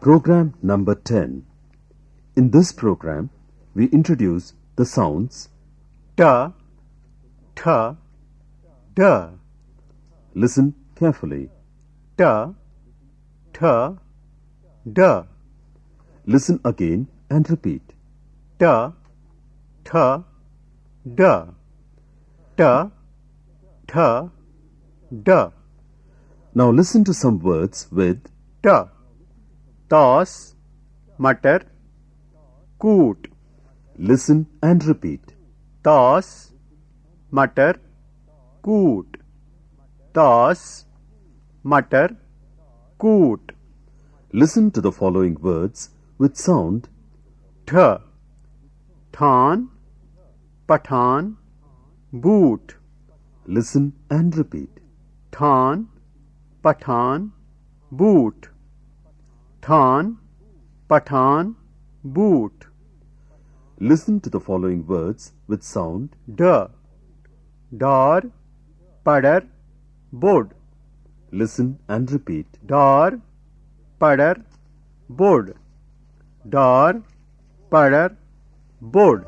Program number 10. In this program, we introduce the sounds ta, tha, da. Listen carefully. Ta, tha, da. Listen again and repeat. Ta, tha, da. Ta, tha, da. Now listen to some words with Ta. Toss, mutter, coot. listen and repeat. Toss, mutter, coot. Toss, mutter, coot. Listen to the following words with sound Th. Than, pathan, boot. listen and repeat. Than, pathan, boot. Than, pathan, boot. Listen to the following words with sound D. Dar, padar, board. listen and repeat. Dar, padar, board. Dar, padar, board.